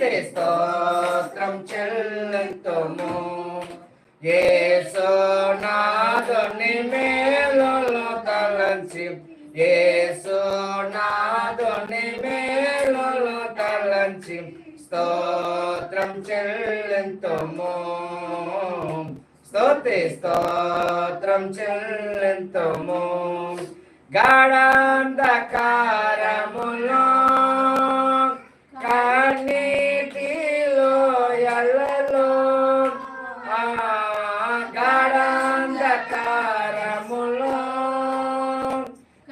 స్తోత్రం చెల్లింతుము. యేసునాథుని మేలులు తలంచి యేసునాథుని మేలులు తలంచి స్తోత్రం చెల్లింతుము. స్తోత్రం చెల్లింతుము. గాఢాంధకారములో కన్నీటిలో ఎల్లలో గాఢాంధకారములో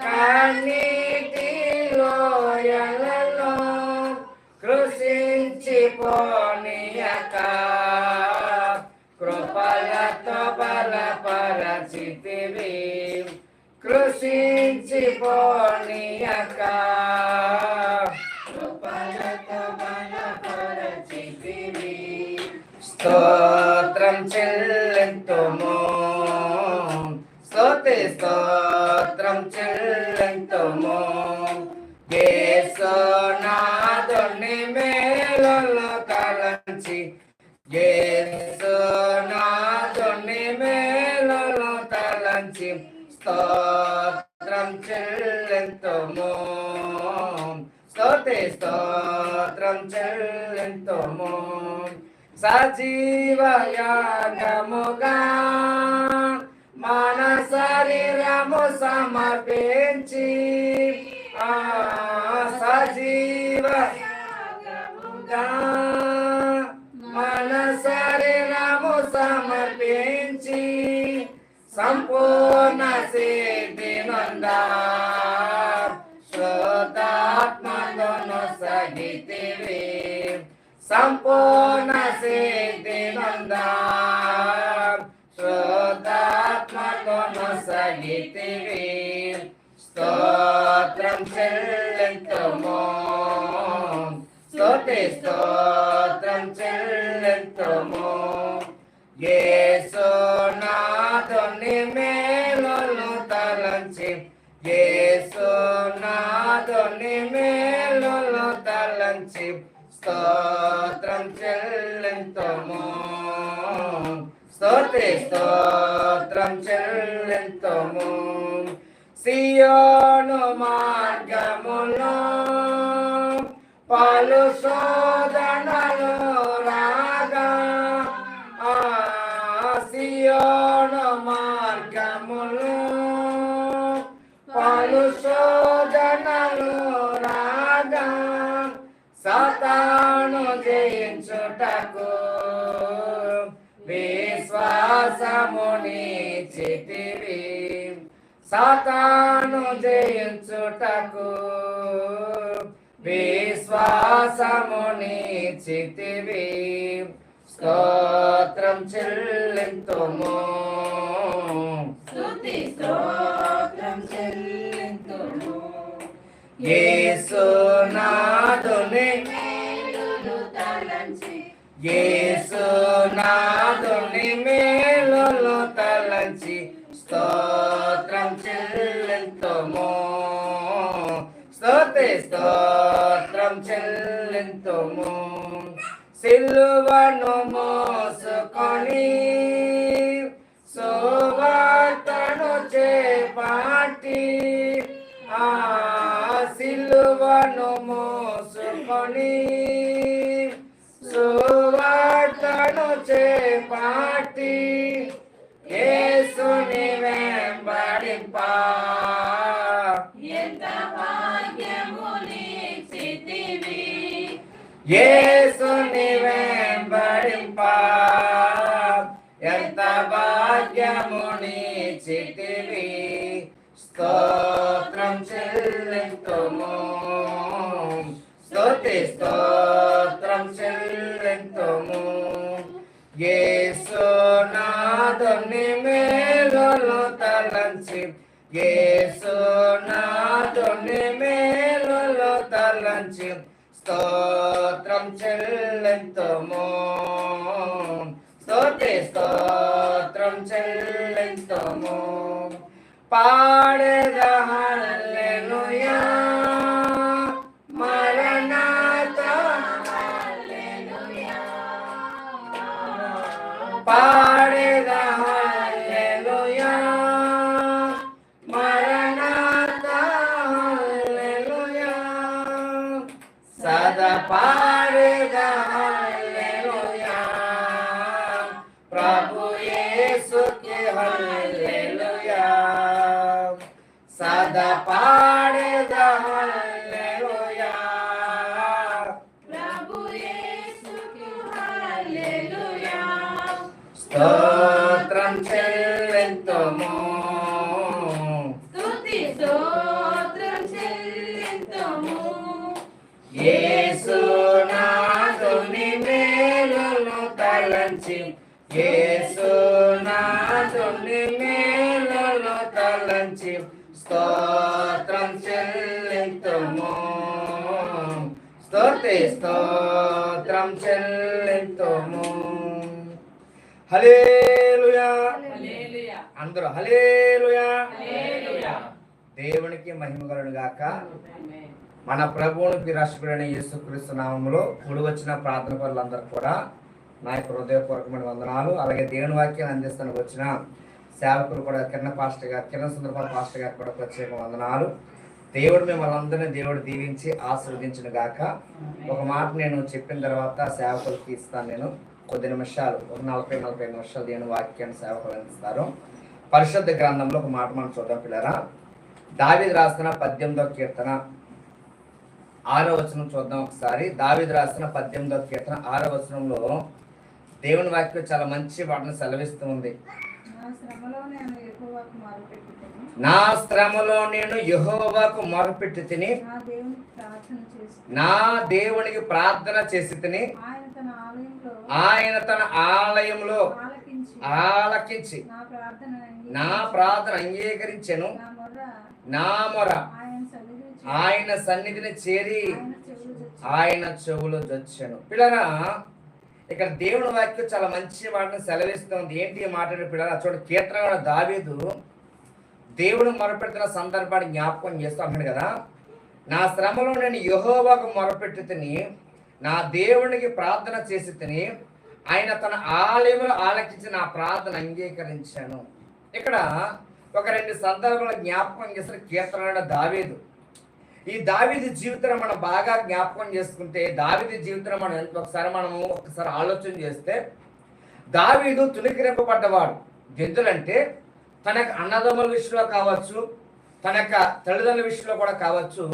కన్నీటిలో ఎల్లలో కృషించిపోనీయక కృపలతో బలపరచితివి. కృషించిపోనీయక కృపలతో బలపరచితివి. స్తోత్రం చెల్లింతుము. స్తోత్రం చెల్లింతుము. యేసునాథుని మేలులు తలంచి యేసునాథుని మేలులు తలంచి స్తోత్రం చెల్లింతుము. స్తోత్రం చెల్లింతుము. సజీవ యాగముగా మన శరీరము సమర్పించి సజీవ యాగముగా మన శరీరము సమర్పించి సంపూర్ణ సిద్ధి నందా శుద్ధాత్మను సహితివి. సంపూర్ణ సిద్ధి నందా శుద్ధాత్మను సహితివి. స్తోత్రం చెల్లింతుము. స్తోత్రం చెల్లింతుము. యేసునాథుని మేలులు తలంచి యేసునాథుని మేలులు తలంచి స్తోత్రం చెల్లింతుము. స్తోత్రం చెల్లింతుము. సియోను మార్గములో పలు శోధనలు రాగా సియోను మార్గములో పలు శోధనలు రాగా సాతాను జయించుటకు విశ్వాసముని చితివి. సాతాను జయించుటకు విశ్వాసముని చితివి. స్తోత్రం చెల్లింతుము. స్తోత్రం చెల్లింతుము. యేసునాథుని మేలులు తలంచి యేసునాథుని మేలులు తలంచి స్తోత్రం చెల్లింతుము. స్తోత్రం చెల్లింతుము. సిలువను మోసుకొని సువార్తను చేపట్టి సిలువను మోసుకొని సువార్తను చేపట్టి యేసుని వెంబడింప ఎంత భాగ్యముని చితివి. యేసుని వెంబడింప ఎంత భాగ్యముని చితివి. స్తోత్రం చెల్లింతుము. స్తోత్రం చెల్లింతుము. యేసునాథుని మేలులు తలంచి యేసునాథుని మేలులు తలంచి స్తోత్రం చెల్లింతుము. స్తోత్రం చెల్లింతుము. పాడెద హల్లెలూయా మరణాత హల్లెలూయా పాడేదా హల్లెలూయా, ప్రభు యేసుకి హల్లెలూయా, సదా పాడేదా హల్లెలూయా, ప్రభు యేసుకి హల్లెలూయా, స్తోత్రం చెల్లింతుము, స్తుతి స్తోత్రం చెల్లింతుము, యేసు నాథుని మేలును తలంచి, యేసు నాథుని మేలును తలంచి, స్తోత్రం చెల్లింతుము, స్తోత్రం చెల్లింతుము. హల్లెలూయా, హల్లెలూయా, అందరూ హల్లెలూయా. హల్లెలూయా. దేవునికి మహిమ కలుగును గాక. ఆమేన్. మన ప్రభువునికి రక్షకుడైన యేసుక్రీస్తు నామములో కూడి వచ్చిన ప్రార్థన పనులందరూ కూడా నా యొక్క హృదయపూర్వకమైన వందనాలు. అలాగే దేవుని వాక్యాన్ని అందిస్తానికి వచ్చిన సేవకులు కూడా కిరణ్ పాస్టర్ గారు, కిరణ్ సుందరపాల్ పాస్టర్ గారు కూడా ప్రత్యేక వందనాలు. దేవుడు మిమ్మల్ని అందరినీ దేవుడు దీవించి ఆశీర్వదించిన గాక. ఒక మాట నేను చెప్పిన తర్వాత సేవకులకి ఇస్తాను. నేను కొద్ది నిమిషాలు, ఒక 40 నిమిషాలు దేవుని వాక్యాన్ని సేవకులు అందిస్తారు. పరిశుద్ధ గ్రంథంలో ఒక మాట మనం చూద్దాం పిల్లరా. దావీదు రాసిన 18వ కీర్తన 6వ వచనం చూద్దాం ఒకసారి. దావీదు రాసిన 18వ కీర్తన 6వ వచనంలో దేవుని వాక్యం చాలా మంచి వాటిని సెలవిస్తూ ఉంది. నా శ్రమలో నేను యెహోవాకు మొరపెట్టి తిని, నా దేవునికి ప్రార్థన చేసి తిని, ఆయన తన ఆలయంలో ఆలకించి నా ప్రార్థన అంగీకరించెను. నా మొర ఆయన సన్నిధిని చేరి ఆయన చెవులు జొచ్చెను. పిల్లరా, ఇక్కడ దేవుని వాక్యం చాలా మంచి మాటను సెలవిస్తుంది. ఏంటి ఈ మాట పిల్లరా? చూడండి, కీర్తన దావీదు దేవుడు మొరపెడుతున్న సందర్భాన్ని జ్ఞాపకం చేస్తూ అంటాడు కదా. నా శ్రమలో నేను యెహోవాకు మొరపెట్టి తిని, నా దేవునికి ప్రార్థన చేసి తిని, ఆయన తన ఆలయంలో ఆలకించి నా ప్రార్థన అంగీకరించాను. ఇక్కడ ఒక 2 సందర్భాలు జ్ఞాపకం చేసిన కీర్తన దావీదు. ఈ దావీదు జీవితాన్ని మనం బాగా జ్ఞాపకం చేసుకుంటే, దావీదు జీవితాన్ని మనం ఒకసారి ఆలోచన చేస్తే, దావీదు తుణికిరింపబడ్డవాడు. ఎందులంటే తన అన్నదమ్ముల విషయంలో కావచ్చు, తన యొక్క తల్లిదండ్రుల విషయంలో కూడా కావచ్చు,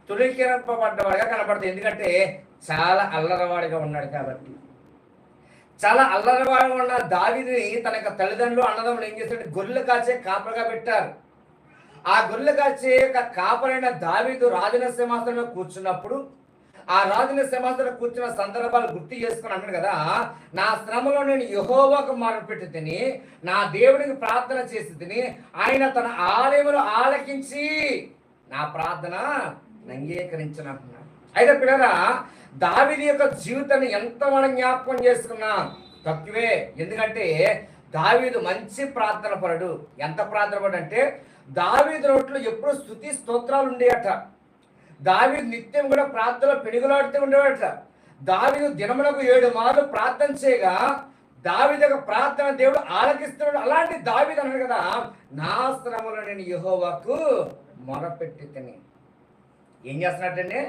తుణికిరింపబడ్డవాడిగా కనబడుతుంది. ఎందుకంటే చాలా అల్లరవాడిగా ఉన్నాడు కాబట్టి. చాలా అల్లరవాడిగా ఉన్న దావీదుని తన యొక్క తల్లిదండ్రులు అన్నదమ్ములు ఏం చేశారంటే గొర్రెలు కాచే కాపరిగా పెట్టారు. ఆ గొర్రెలు కాచే యొక్క కాపరైన దావీదు రాజుల సింహాసనంలో కూర్చున్నప్పుడు, ఆ రాజుల సింహాసనంలో కూర్చున్న సందర్భాలు గుర్తు చేసుకుని అన్నాడు కదా, నా శ్రమలో నేను యెహోవాకు మొరపెట్టి తిని, నా దేవుడికి ప్రార్థన చేసి తిని, ఆయన తన ఆలయంలో ఆలకించి నా ప్రార్థన అంగీకరించిన అంటున్నాడు. అయితే పిల్లరా, దావీదు యొక్క జీవితాన్ని ఎంత మనం జ్ఞాపకం చేసుకున్నా తక్కువే. ఎందుకంటే దావీదు మంచి ప్రార్థన పరుడు. ఎంత ప్రార్థన పరుడు అంటే, దావీదు నోట్లో ఎప్పుడు స్తుతి స్తోత్రాలు ఉండేయట. దావీదు నిత్యం కూడా ప్రార్థనలో పెనుగులాడుతూ ఉండేవాడట. దావీదు దినములకు 7 మార్లు ప్రార్థన చేయగా దావీదు యొక్క ప్రార్థన దేవుడు ఆలకిస్తున్నాడు. అలాంటి దావీదు అన్నాడు కదా, నా శ్రమలో నేను యెహోవాకు మొరపెట్టి తిని. ఏం చేస్తున్నట్టండి?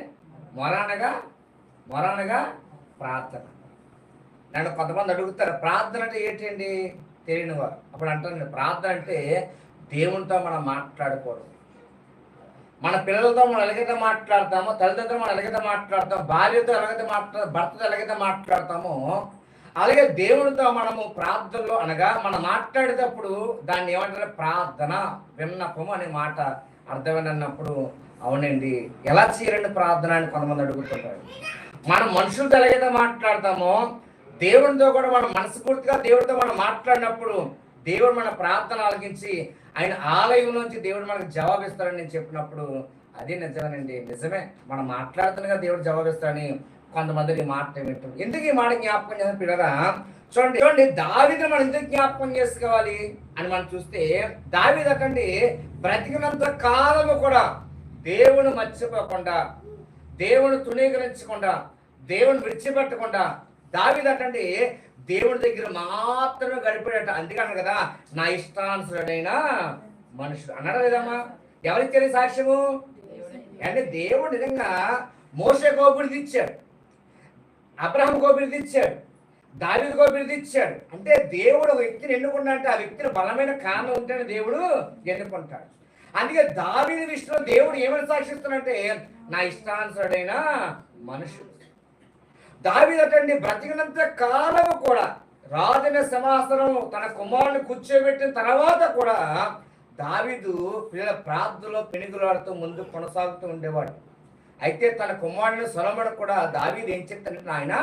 మొర అనగా ప్రార్థన. నన్ను కొంతమంది అడుగుతారు, ప్రార్థన అంటే ఏంటండి తెలియని వారు. అప్పుడు అంటాను, ప్రార్థన అంటే దేవునితో మనం మాట్లాడుకోవడం. మన పిల్లలతో మనం ఎలాగైతే మాట్లాడతామో, తల్లిదండ్రులతో మనం ఎలాగైతే మాట్లాడతామో, భార్యతో ఎలాగైతే భర్తతో ఎలాగైతే మాట్లాడతామో, అలాగే దేవునితో మనము ప్రార్థనలో అనగా మనం మాట్లాడేటప్పుడు దాన్ని ఏమంటారు? ప్రార్థన, విన్నపము అనే మాట అర్థమైనప్పుడు, అవునండి ఎలా చేయండి ప్రార్థన అని కొంతమంది అడుగుతుంటారు. మనం మనుషులతో ఎలాగైతే మాట్లాడతామో, దేవునితో కూడా మనం మనస్ఫూర్తిగా దేవుడితో మనం మాట్లాడినప్పుడు దేవుడు మన ప్రార్థన ఆలకించి ఆయన ఆలయంలోంచి దేవుడు మనకు జవాబిస్తాడని నేను చెప్పినప్పుడు అది నిజమేనండి. నిజమే, మనం మాట్లాడుతున్నగా దేవుడు జవాబిస్తాడని కొంతమంది మాట వింటారు. ఎందుకు ఈ మాట జ్ఞాపకం చేసిన పిల్లరా? చూడండి, దావీదుని మనం ఎందుకు జ్ఞాపకం చేసుకోవాలి అని మనం చూస్తే, దావీదు అటండి బ్రతికినంత కాలము కూడా దేవుని మర్చిపోకుండా, దేవుని తుణీకరించకుండా, దేవుని విడిచిపెట్టకుండా దావీదు అటండి దేవుని దగ్గర మాత్రమే గడిపాడట. అందుకన్నాడు కదా, నా ఇష్టానుసరుడైన మనుషుడు అన్నాడు లేదమ్మా. ఎవరిచ్చారు సాక్ష్యము అంటే దేవుడు నిజంగా మోషే గోపుడికి ఇచ్చాడు. అబ్రహాంకో బిరుదు ఇచ్చాడు, దావీదుకో బిరుదు ఇచ్చాడు. అంటే దేవుడు ఒక వ్యక్తిని ఎన్నుకున్నా అంటే ఆ వ్యక్తిని బలమైన కారణం ఉంటేనే దేవుడు ఎన్నుకుంటాడు. అందుకే దావీదు విషయంలో దేవుడు ఏమని సాక్షిస్తున్నాడంటే నా ఇష్టానుసరుడైన మనుషుడు. దావీదు అటండి బ్రతికినంత కాలము కూడా రాజుని సింహాసనం తన కుమారుని కూర్చోబెట్టిన తర్వాత కూడా దావీదు పిల్లల ప్రార్థనలో పెనుగులాడుతూ ముందు కొనసాగుతూ ఉండేవాడు. అయితే తన కుమారుని సొలొమోను కూడా దావీదు ఏం చెప్తానంటే, ఆయన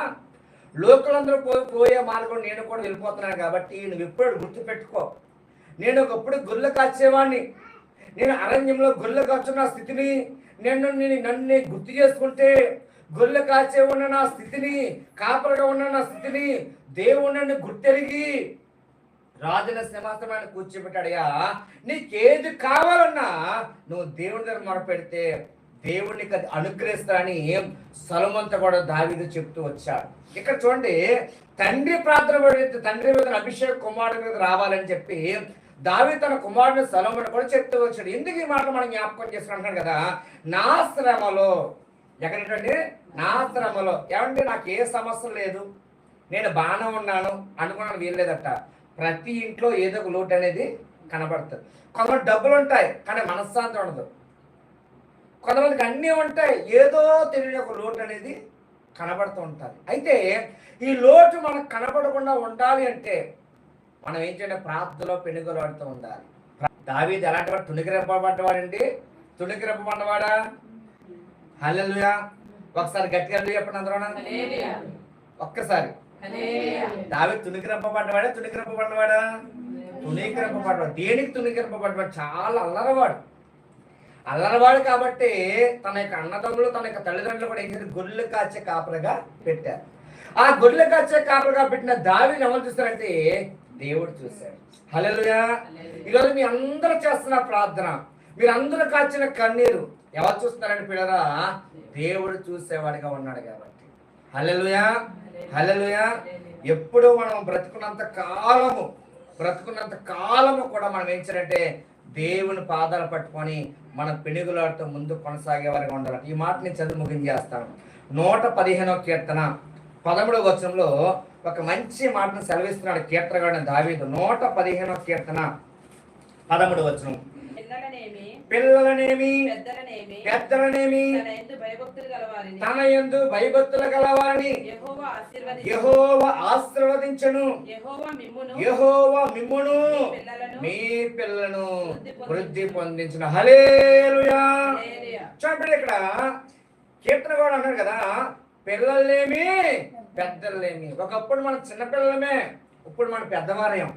లోకులందరూ పోయే మార్గం నేను కూడా వెళ్ళిపోతున్నాను కాబట్టి నువ్వు ఎప్పుడు గుర్తుపెట్టుకో, నేను ఒకప్పుడు గొర్రెలు కాచేవాడిని, నేను అరణ్యంలో గొర్రెలు కాచున్న స్థితిని నన్ను గుర్తు చేసుకుంటే, గొర్రెలు కాచే ఉన్న నా స్థితిని, కాపరిగా ఉన్న నా స్థితిని దేవుడు నన్ను గుర్తెరిగి రాజుల సింహాసనాన్ని కూర్చోబెట్టాడయ్యా, నీకేది కావాలన్నా నువ్వు దేవుడి దగ్గర మొరపెడితే దేవుడికి అది అనుగ్రహిస్తాడని సొలొమోనుతో కూడా దావీదు చెప్తూ వచ్చాడు. ఇక్కడ చూడండి, తండ్రి ప్రార్థన పడితే తండ్రి మీద అభిషేక్ కుమారుడి మీద రావాలని చెప్పి దావీదు తన కుమారుని సొలొమోను కూడా చెప్తూ వచ్చాడు. ఎందుకు ఈ మాట మనం జ్ఞాపకం చేసుకుంటున్నాం కదా, నా శ్రమలో, ఎక్కడంటే నా శ్రమలో, ఏమంటే నాకు ఏ సమస్య లేదు, నేను బాగానే ఉన్నాను అనుకున్నాను వీల్లేదట. ప్రతి ఇంట్లో ఏదో ఒక లోటు అనేది కనబడుతుంది. కొంతమంది డబ్బులు ఉంటాయి కానీ మనశ్శాంతి ఉండదు, కొంతమందికి అన్నీ ఉంటాయి ఏదో తెలియని ఒక లోటు అనేది కనబడుతూ ఉంటుంది. అయితే ఈ లోటు మనకు కనబడకుండా ఉండాలి అంటే మనం ఏం చేయాలి, ప్రార్థనలో పెనుగులాడుతూ ఉండాలి. దావీదు ఎలాంటి వాడు, తుణికిరెప్పబడ్డవాడండి, తుణికిరెప్పబడ్డవాడా? హల్లెలూయా. ఒకసారి గట్టిగా చెప్పండి అందరూ ఒక్కసారి. దావీదు తుణికిరెప్పబడ్డవాడా? తుణికిరెప్పబడ్డవాడా? తుణికిరెప్పబడ్డవాడు. దేనికి తుణికిరెప్పబడ్డవాడు? చాలా అల్లరవాడు కాబట్టి తన యొక్క అన్నదమ్ములు తన యొక్క తల్లిదండ్రులు కూడా ఏం చేశారు, గొర్రెలు కాచే కాపరిగా పెట్టారు. ఆ గొర్రెలు కాచే కాపరిగా పెట్టిన దావీదుని ఎవరు చూస్తారంటే దేవుడు చూశాడు. హల్లెలూయా. ఈరోజు మీ అందరూ చేస్తున్న ప్రార్థన, మీరందరూ కాచిన కన్నీరు ఎవరు చూస్తున్నారంటే పిల్లరా, దేవుడు చూసేవాడిగా ఉన్నాడు కాబట్టి. హల్లెలూయా, హల్లెలూయా. ఎప్పుడు మనం బ్రతుకున్నంత కాలము కూడా మనం ఏం చేయాలంటే దేవుని పాదాలు పట్టుకొని మన పెనుగులాడుతూ ముందు కొనసాగే వారిగా ఉండాలి. ఈ మాట నేను చదువు ముగించేస్తాను. 115వ కీర్తన 13వ వచనంలో ఒక మంచి మాటను సెలవిస్తున్నాడు కీర్తనగాడు దావీదు. 115వ కీర్తన 13వ వచనం, పిల్లలనేమి పెద్దలనేమి తన యందు భయభక్తులు గలవారిని యెహోవా ఆశీర్వదించును. యెహోవా మిమ్మును మీ పిల్లలను వృద్ధి పొందించిన. హల్లెలూయా. చూడండి ఇక్కడ కీర్తన కూడా అన్నాడు కదా, పిల్లలేమి పెద్దలేమి. ఒకప్పుడు మనం చిన్నపిల్లలమే, ఇప్పుడు మనం పెద్దవారయం.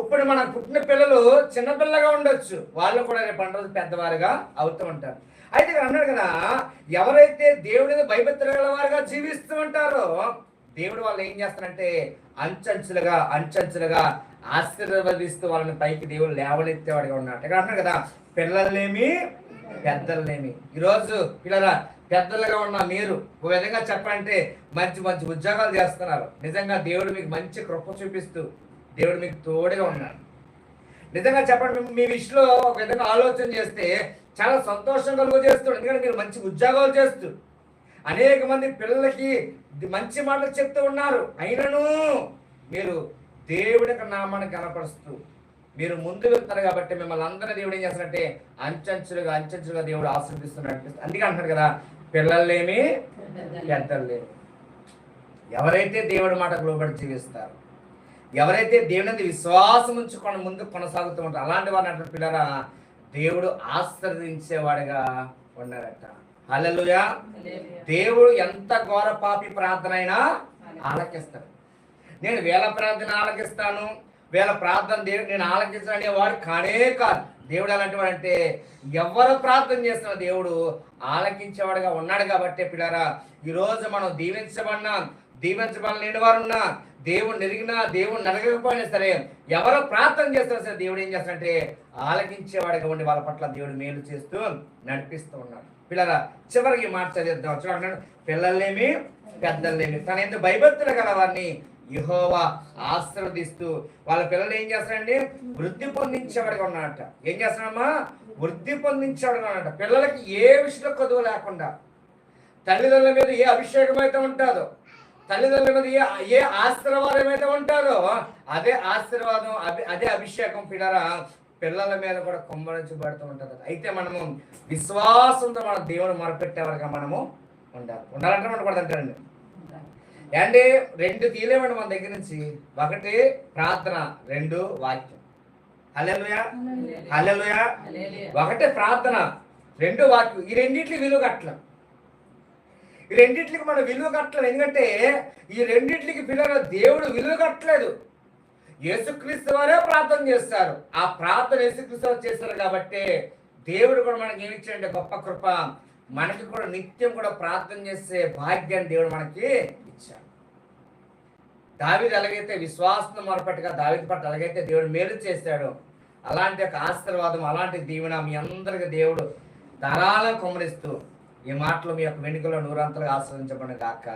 ఇప్పుడు మన పుట్టిన పిల్లలు చిన్నపిల్లగా ఉండొచ్చు, వాళ్ళు కూడా రేపు రోజు పెద్దవారుగా అవుతూ ఉంటారు. అయితే ఇక్కడ అన్నాడు కదా, ఎవరైతే దేవుడిని భయభక్తులు గలవారుగా జీవిస్తూ ఉంటారో దేవుడు వాళ్ళు ఏం చేస్తారంటే అంచెంచులుగా ఆశీర్వదిస్తూ వాళ్ళని పైకి దేవుడు లేవనెత్తేవాడిగా ఉన్నాడు. ఇక్కడ అంటున్నాడు కదా, పిల్లలేమి పెద్దలేమి. ఈరోజు పిల్లల పెద్దలుగా ఉన్న మీరు ఒక విధంగా చెప్పాలంటే మంచి ఉద్యోగాలు చేస్తున్నారు. నిజంగా దేవుడు మీకు మంచి కృప చూపిస్తూ దేవుడు మీకు తోడుగా ఉన్నాడు. నిజంగా చెప్పండి, మీ విషయంలో ఒక విధంగా ఆలోచన చేస్తే చాలా సంతోషం కలుగు చేస్తాడు. ఎందుకంటే మీరు మంచి ఉద్యోగాలు చేస్తూ అనేక మంది పిల్లలకి మంచి మాటలు చెప్తూ ఉన్నారు. అయినను మీరు దేవుడి యొక్క నామాన్ని కనపరుస్తూ మీరు ముందు వెళ్తారు కాబట్టి మిమ్మల్ని అందరూ దేవుడు ఏం చేస్తారంటే అంచెంచులుగా దేవుడు ఆశీర్వదిస్తున్నాడు. అందుకే అంటున్నాడు కదా, పిల్లలేమి పెద్దలేమి. ఎవరైతే దేవుడి మాటకు లోబడి జీవిస్తారు, ఎవరైతే దేవుని విశ్వాసం ఉంచుకొని ముందు కొనసాగుతూ ఉంటారు, అలాంటి వారిని అంటే పిల్లరా దేవుడు ఆశీర్వదించేవాడిగా ఉన్నారట. హల్లెలూయా. దేవుడు ఎంత ఘోర పాపి ప్రార్థన అయినా ఆలకిస్తాడు. నేను వేల ప్రార్థన ఆలకిస్తాను, వేల ప్రార్థన దేవుడు నేను ఆలకిస్తాను వాడు కానే కాదు. దేవుడు ఎలాంటి వాడు అంటే ఎవరు ప్రార్థన చేస్తున్న దేవుడు ఆలకించేవాడుగా ఉన్నాడు. కాబట్టి పిల్లరా ఈరోజు మనం దీవించబడలేని వారు ఉన్నా, దేవుడు నెరిగినా దేవుడు నరగకపోయినా సరే, ఎవరో ప్రార్థన చేస్తున్నా సరే దేవుడు ఏం చేస్తాడంటే ఆలకించేవాడిగా ఉండి వాళ్ళ పట్ల దేవుడు మేలు చేస్తూ నడిపిస్తూ ఉన్నాడు. పిల్లరా చివరికి మాట చదివిద్దాం. చూడండి, పిల్లలేమి పెద్దలేమి తన ఎందుకు భయభక్తులు గల వారిని యెహోవా ఆశీర్వదిస్తూ వాళ్ళ పిల్లలు ఏం చేస్తారండి, వృద్ధి పొందించేవాడిగా ఉన్నాడట. ఏం చేస్తున్నామా, వృద్ధి పొందించేవాడిగా ఉన్నాడట. పిల్లలకి ఏ విషయంలో కొదువు లేకుండా, తల్లిదండ్రుల మీద ఏ అభిషేకం అయితే ఉంటుందో, తల్లిదండ్రుల మీద ఏ ఆశీర్వాదం ఏమైతే ఉంటారో అదే ఆశీర్వాదం, అదే అభిషేకం పిల్లల మీద కూడా కుమ్మరించబడుతూ ఉంటుంది. అయితే మనము విశ్వాసంతో మన దేవుని మొరపెట్టేవారుగా మనము ఉండాలంటే ఉండకూడదు అంటారండి. అంటే 2 తీలేమండి మన దగ్గర నుంచి. 1 ప్రార్థన, 2 వాక్యం. హల్లెలూయా హల్లెలూయా. 1 ప్రార్థన, 2 వాక్యం. ఈ రెండిట్లకి విలువ కట్టలేం. ఈ రెండిట్లకి మనం విలువ కట్టలేదు. ఎందుకంటే ఈ రెండిట్లకి పిల్లలు దేవుడు విలువ కట్టలేదు. యేసుక్రీస్తు వారే ప్రార్థన చేస్తారు. ఆ ప్రార్థన యేసుక్రీస్తు వారు చేస్తారు కాబట్టి దేవుడు కూడా మనకి ఏమి ఇచ్చాడంటే గొప్ప కృప. మనకి కూడా నిత్యం కూడా ప్రార్థన చేసే భాగ్యాన్ని దేవుడు మనకి ఇచ్చాడు. దావీదు ఎలాగైతే విశ్వాసం మొరపెట్టుగా దావీదు పట్ల ఎలాగైతే దేవుడు మేలు చేశాడు, అలాంటి ఒక ఆశీర్వాదం, అలాంటి దీవెన మీ అందరికీ దేవుడు ధారాళంగా కుమ్మరిస్తూ ఈ మాటలు మీ యొక్క వెనుకలో 100 అంతలుగా ఆశీర్వదించబడిన గాక.